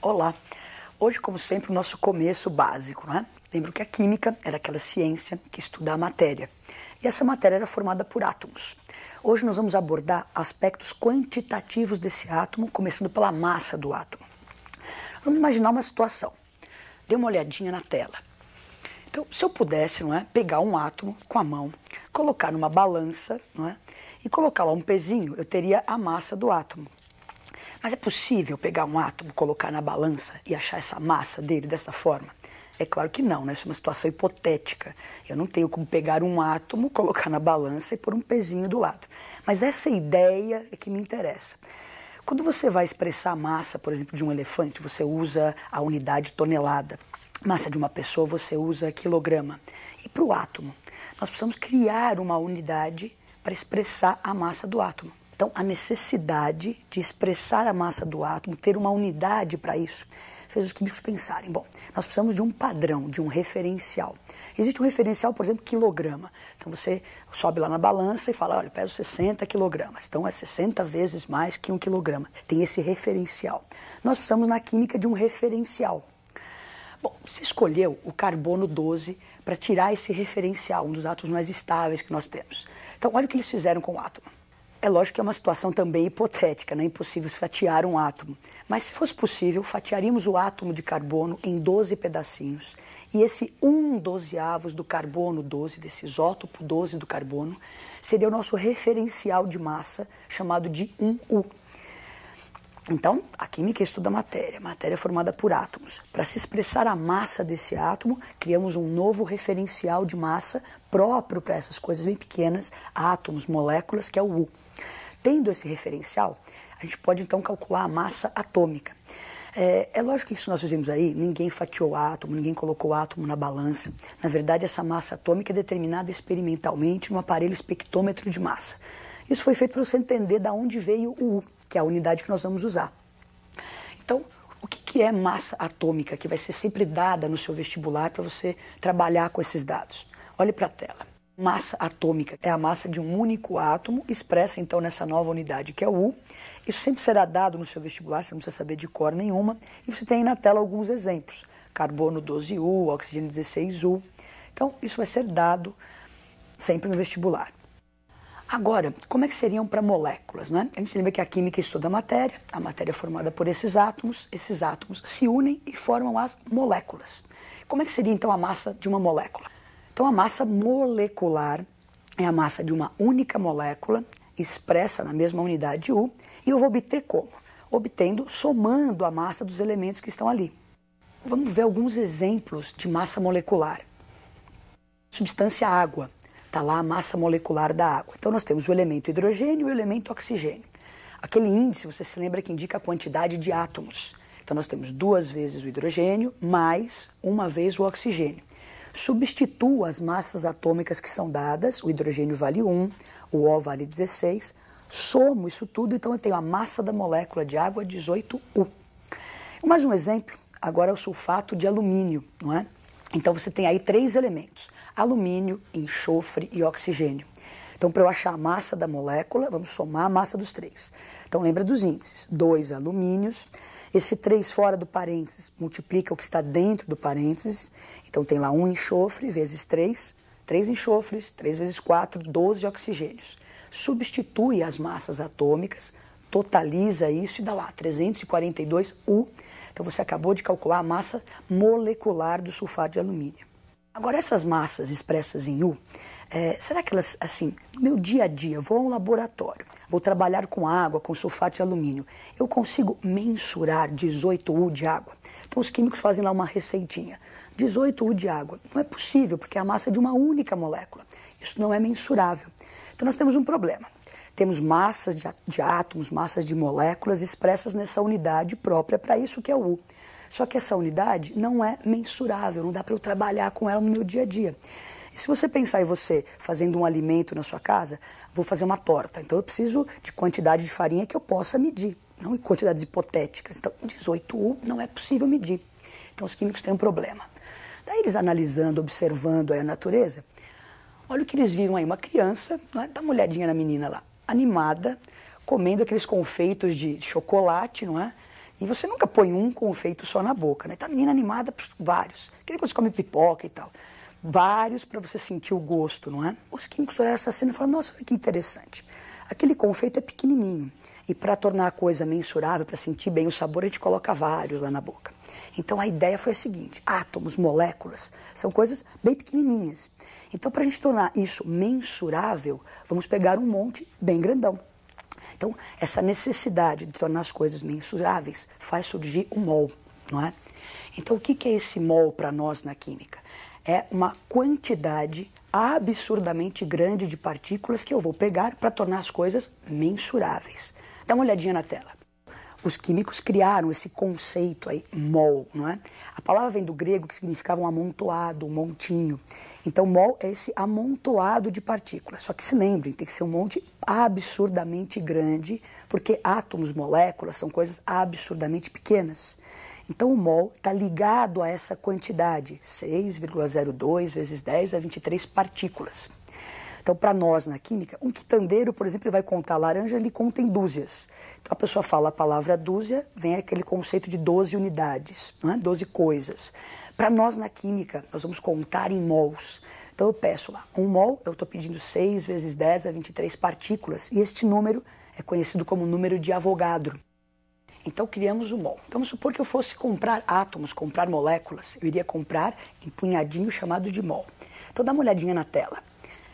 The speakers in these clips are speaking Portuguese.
Olá! Hoje, como sempre, o nosso começo básico, não é? Lembro que a química era aquela ciência que estuda a matéria. E essa matéria era formada por átomos. Hoje nós vamos abordar aspectos quantitativos desse átomo, começando pela massa do átomo. Vamos imaginar uma situação. Dê uma olhadinha na tela. Então, se eu pudesse, não é, pegar um átomo com a mão, colocar numa balança, não é, e colocar lá um pezinho, eu teria a massa do átomo. Mas é possível pegar um átomo, colocar na balança e achar essa massa dele dessa forma? É claro que não, né? Isso é uma situação hipotética. Eu não tenho como pegar um átomo, colocar na balança e pôr um pezinho do lado. Mas essa ideia é que me interessa. Quando você vai expressar a massa, por exemplo, de um elefante, você usa a unidade tonelada. Massa de uma pessoa, você usa quilograma. E para o átomo, nós precisamos criar uma unidade para expressar a massa do átomo. Então, a necessidade de expressar a massa do átomo, ter uma unidade para isso, fez os químicos pensarem, bom, nós precisamos de um padrão, de um referencial. Existe um referencial, por exemplo, quilograma. Então, você sobe lá na balança e fala, olha, eu peso 60 quilogramas. Então, é 60 vezes mais que 1 quilograma. Tem esse referencial. Nós precisamos, na química, de um referencial. Bom, você escolheu o carbono 12 para tirar esse referencial, um dos átomos mais estáveis que nós temos. Então, olha o que eles fizeram com o átomo. É lógico que é uma situação também hipotética, não é impossível fatiar um átomo. Mas se fosse possível, fatiaríamos o átomo de carbono em 12 pedacinhos. E esse 1/12 do carbono 12, desse isótopo 12 do carbono, seria o nosso referencial de massa, chamado de 1U. Então, a química estuda a matéria é formada por átomos. Para se expressar a massa desse átomo, criamos um novo referencial de massa próprio para essas coisas bem pequenas, átomos, moléculas, que é o U. Tendo esse referencial, a gente pode então calcular a massa atômica. É lógico que isso nós fizemos aí, ninguém fatiou o átomo, ninguém colocou o átomo na balança. Na verdade, essa massa atômica é determinada experimentalmente no aparelho espectrômetro de massa. Isso foi feito para você entender de onde veio o U, que é a unidade que nós vamos usar. Então, o que é massa atômica, que vai ser sempre dada no seu vestibular para você trabalhar com esses dados? Olhe para a tela. Massa atômica é a massa de um único átomo, expressa então nessa nova unidade que é o U. Isso sempre será dado no seu vestibular, você não precisa saber de cor nenhuma. E você tem aí na tela alguns exemplos. Carbono 12U, oxigênio 16U. Então, isso vai ser dado sempre no vestibular. Agora, como é que seriam para moléculas, né? A gente lembra que a química estuda a matéria é formada por esses átomos se unem e formam as moléculas. Como é que seria então a massa de uma molécula? Então a massa molecular é a massa de uma única molécula, expressa na mesma unidade U, e eu vou obter como? Obtendo, somando a massa dos elementos que estão ali. Vamos ver alguns exemplos de massa molecular. Substância água. Está lá a massa molecular da água. Então nós temos o elemento hidrogênio e o elemento oxigênio. Aquele índice, você se lembra que indica a quantidade de átomos. Então nós temos 2 vezes o hidrogênio mais 1 vez o oxigênio. Substitua as massas atômicas que são dadas, o hidrogênio vale 1, o O vale 16, somo isso tudo, então eu tenho a massa da molécula de água 18U. Mais um exemplo, agora é o sulfato de alumínio, não é? Então você tem aí 3 elementos, alumínio, enxofre e oxigênio. Então para eu achar a massa da molécula, vamos somar a massa dos 3. Então lembra dos índices, 2 alumínios, esse 3 fora do parênteses multiplica o que está dentro do parênteses, então tem lá 1 enxofre vezes 3 enxofres, 3 vezes 4, 12 oxigênios. Substitui as massas atômicas, totaliza isso e dá lá 342U. Então você acabou de calcular a massa molecular do sulfato de alumínio. Agora essas massas expressas em U, será que elas, assim, no meu dia a dia, vou a um laboratório, vou trabalhar com água, com sulfato de alumínio, eu consigo mensurar 18U de água? Então os químicos fazem lá uma receitinha, 18U de água. Não é possível, porque é a massa de uma única molécula. Isso não é mensurável. Então nós temos um problema. Temos massas de átomos, massas de moléculas expressas nessa unidade própria para isso que é o U. Só que essa unidade não é mensurável, não dá para eu trabalhar com ela no meu dia a dia. E se você pensar em você fazendo um alimento na sua casa, vou fazer uma torta, então eu preciso de quantidade de farinha que eu possa medir, não em quantidades hipotéticas. Então 18U não é possível medir. Então os químicos têm um problema. Daí eles analisando, observando aí a natureza, olha o que eles viram aí, uma criança, dá uma olhadinha na menina lá, animada, comendo aqueles confeitos de chocolate, não é? E você nunca põe um confeito só na boca, né? Tá menina animada, vários. Aquele quando você come pipoca e tal. Vários para você sentir o gosto, não é? Os químicos olharam essa cena e falaram, nossa, olha que interessante. Aquele confeito é pequenininho. E para tornar a coisa mensurável, para sentir bem o sabor, a gente coloca vários lá na boca. Então a ideia foi a seguinte, átomos, moléculas, são coisas bem pequenininhas. Então para a gente tornar isso mensurável, vamos pegar um monte bem grandão. Então essa necessidade de tornar as coisas mensuráveis faz surgir o mol, não é? Então o que é esse mol para nós na química? É uma quantidade absurdamente grande de partículas que eu vou pegar para tornar as coisas mensuráveis. Dá uma olhadinha na tela. Os químicos criaram esse conceito aí, mol, não é? A palavra vem do grego que significava um amontoado, um montinho. Então, mol é esse amontoado de partículas. Só que se lembrem, tem que ser um monte absurdamente grande, porque átomos, moléculas, são coisas absurdamente pequenas. Então, o mol está ligado a essa quantidade, 6,02 vezes 10 a 23 partículas. Então, para nós na química, um quitandeiro, por exemplo, ele vai contar laranja, ele conta em dúzias. Então, a pessoa fala a palavra dúzia, vem aquele conceito de 12 unidades, não é? 12 coisas. Para nós na química, nós vamos contar em mols. Então, eu peço lá, um mol, eu estou pedindo 6 vezes 10 a 23 partículas, e este número é conhecido como número de Avogadro. Então, criamos o mol. Vamos supor que eu fosse comprar átomos, comprar moléculas, eu iria comprar em punhadinho chamado de mol. Então, dá uma olhadinha na tela.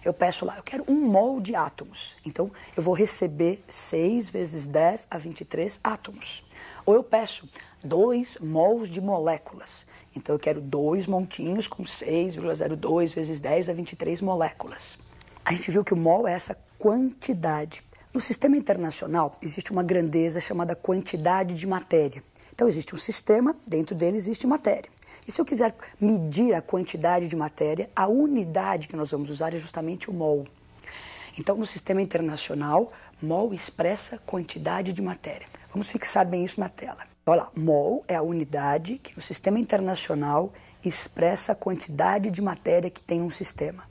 Eu peço lá, eu quero 1 mol de átomos. Então, eu vou receber 6 vezes 10 a 23 átomos. Ou eu peço 2 mols de moléculas. Então, eu quero 2 montinhos com 6,02 vezes 10 a 23 moléculas. A gente viu que o mol é essa quantidade. No sistema internacional, existe uma grandeza chamada quantidade de matéria. Então, existe um sistema, dentro dele existe matéria. E se eu quiser medir a quantidade de matéria, a unidade que nós vamos usar é justamente o mol. Então, no sistema internacional, mol expressa quantidade de matéria. Vamos fixar bem isso na tela. Olha lá, mol é a unidade que no sistema internacional expressa a quantidade de matéria que tem um sistema.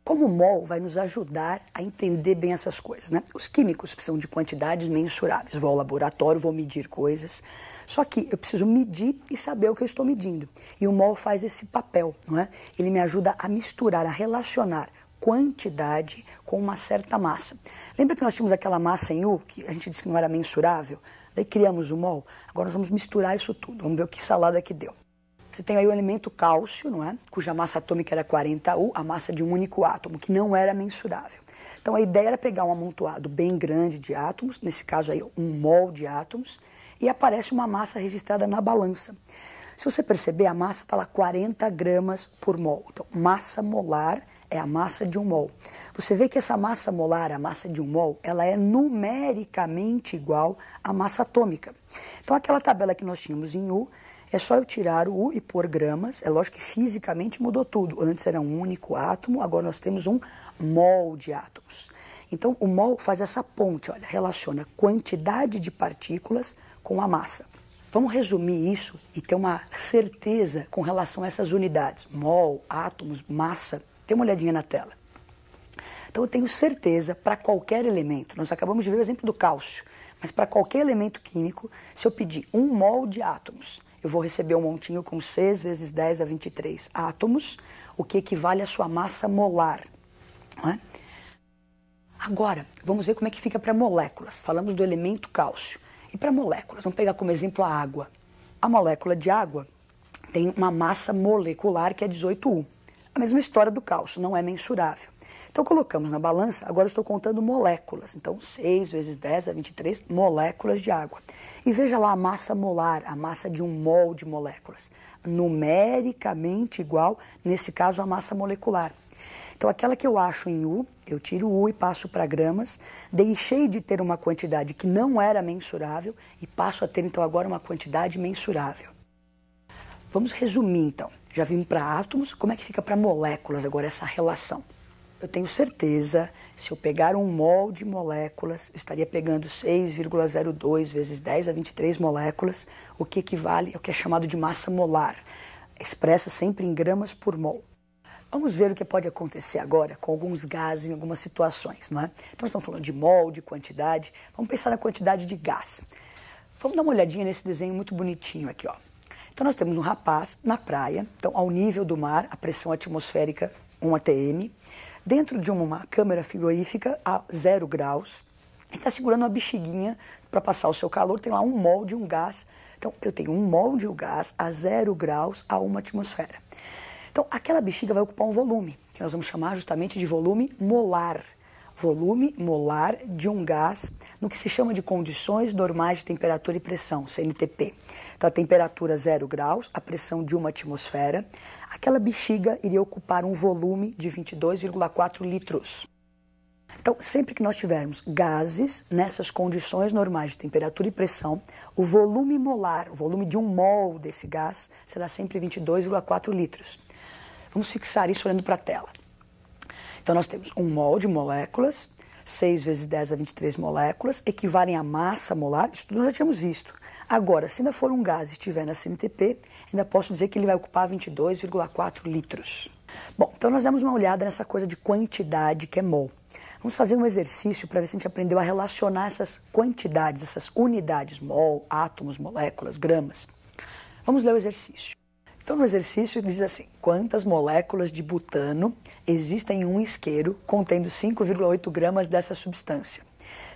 Como o mol vai nos ajudar a entender bem essas coisas, né? Os químicos precisam de quantidades mensuráveis. Vou ao laboratório, vou medir coisas. Só que eu preciso medir e saber o que eu estou medindo. E o mol faz esse papel, não é? Ele me ajuda a misturar, a relacionar quantidade com uma certa massa. Lembra que nós tínhamos aquela massa em U, que a gente disse que não era mensurável? Daí criamos o mol. Agora nós vamos misturar isso tudo. Vamos ver o que salada que deu. Você tem aí o elemento cálcio, não é? Cuja massa atômica era 40U, a massa de um único átomo, que não era mensurável. Então a ideia era pegar um amontoado bem grande de átomos, nesse caso aí 1 mol de átomos, e aparece uma massa registrada na balança. Se você perceber, a massa está lá 40 gramas por mol. Então, massa molar é a massa de 1 mol. Você vê que essa massa molar, a massa de 1 mol, ela é numericamente igual à massa atômica. Então, aquela tabela que nós tínhamos em U, é só eu tirar o U e pôr gramas. É lógico que fisicamente mudou tudo. Antes era um único átomo, agora nós temos 1 mol de átomos. Então, o mol faz essa ponte, olha, relaciona quantidade de partículas com a massa. Vamos resumir isso e ter uma certeza com relação a essas unidades. Mol, átomos, massa. Dê uma olhadinha na tela. Então, eu tenho certeza para qualquer elemento. Nós acabamos de ver o exemplo do cálcio. Mas para qualquer elemento químico, se eu pedir 1 mol de átomos, eu vou receber um montinho com 6 vezes 10 a 23 átomos, o que equivale à sua massa molar. Não é? Agora, vamos ver como é que fica para moléculas. Falamos do elemento cálcio. E para moléculas, vamos pegar como exemplo a água. A molécula de água tem uma massa molecular que é 18U. A mesma história do cálcio, não é mensurável. Então colocamos na balança, agora estou contando moléculas. Então 6 vezes 10 a 23 moléculas de água. E veja lá a massa molar, a massa de 1 mol de moléculas. Numericamente igual, nesse caso, à massa molecular. Então aquela que eu acho em U, eu tiro U e passo para gramas, deixei de ter uma quantidade que não era mensurável e passo a ter então agora uma quantidade mensurável. Vamos resumir então. Já vimos para átomos, como é que fica para moléculas agora essa relação? Eu tenho certeza, se eu pegar 1 mol de moléculas, eu estaria pegando 6,02 vezes 10 a 23 moléculas, o que equivale ao que é chamado de massa molar, expressa sempre em gramas por mol. Vamos ver o que pode acontecer agora com alguns gases em algumas situações, não é? Então, nós estamos falando de mol, de quantidade. Vamos pensar na quantidade de gás. Vamos dar uma olhadinha nesse desenho muito bonitinho aqui, ó. Então nós temos um rapaz na praia, então ao nível do mar, a pressão atmosférica 1 atm, dentro de uma câmara frigorífica a 0 graus, e está segurando uma bexiguinha para passar o seu calor, tem lá um mol de um gás. Então eu tenho um mol de um gás a 0 graus a 1 atmosfera. Então aquela bexiga vai ocupar um volume, que nós vamos chamar justamente de volume molar. Volume molar de um gás no que se chama de condições normais de temperatura e pressão, CNTP. Então, a temperatura 0 graus, a pressão de 1 atmosfera, aquela bexiga iria ocupar um volume de 22,4 litros. Então, sempre que nós tivermos gases nessas condições normais de temperatura e pressão, o volume molar, o volume de um mol desse gás, será sempre 22,4 litros. Vamos fixar isso olhando para a tela. Então, nós temos um mol de moléculas, 6 vezes 10 a 23 moléculas, equivalem à massa molar, isso tudo nós já tínhamos visto. Agora, se ainda for um gás e estiver na CNTP, ainda posso dizer que ele vai ocupar 22,4 litros. Bom, então nós damos uma olhada nessa coisa de quantidade que é mol. Vamos fazer um exercício para ver se a gente aprendeu a relacionar essas quantidades, essas unidades, mol, átomos, moléculas, gramas. Vamos ler o exercício. Então, no exercício diz assim: quantas moléculas de butano existem em um isqueiro contendo 5,8 gramas dessa substância?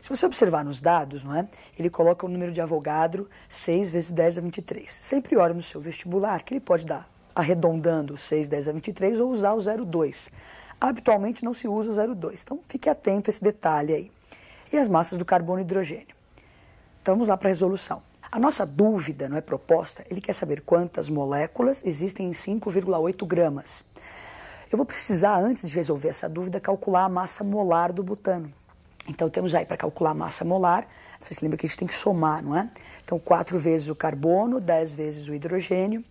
Se você observar nos dados, não é? Ele coloca o número de Avogadro 6 vezes 10 a 23. Sempre olha no seu vestibular que ele pode dar arredondando 6, 10 a 23 ou usar o 0,2. Habitualmente não se usa o 0,2, então fique atento a esse detalhe aí. E as massas do carbono e hidrogênio. Então vamos lá para a resolução. A nossa dúvida, não é proposta, ele quer saber quantas moléculas existem em 5,8 gramas. Eu vou precisar, antes de resolver essa dúvida, calcular a massa molar do butano. Então temos aí para calcular a massa molar, você lembra que a gente tem que somar, não é? Então 4 vezes o carbono, 10 vezes o hidrogênio,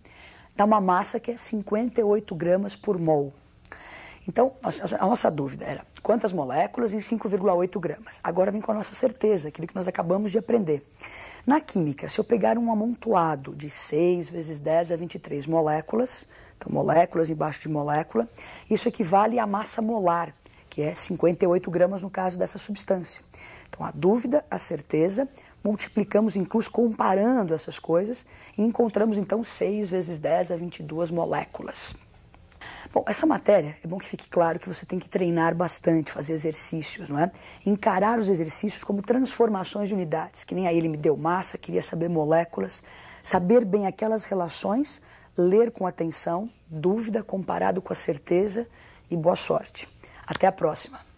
dá uma massa que é 58 gramas por mol. Então, a nossa dúvida era quantas moléculas em 5,8 gramas. Agora vem com a nossa certeza, aquilo que nós acabamos de aprender. Na química, se eu pegar um amontoado de 6 vezes 10 a 23 moléculas, então moléculas embaixo de molécula, isso equivale à massa molar, que é 58 gramas no caso dessa substância. Então, a dúvida, a certeza, multiplicamos incluso comparando essas coisas e encontramos então 6 vezes 10 a 22 moléculas. Bom, essa matéria, é bom que fique claro que você tem que treinar bastante, fazer exercícios, não é? Encarar os exercícios como transformações de unidades, que nem aí ele me deu massa, queria saber moléculas, saber bem aquelas relações, ler com atenção, dúvida comparado com a certeza e boa sorte. Até a próxima.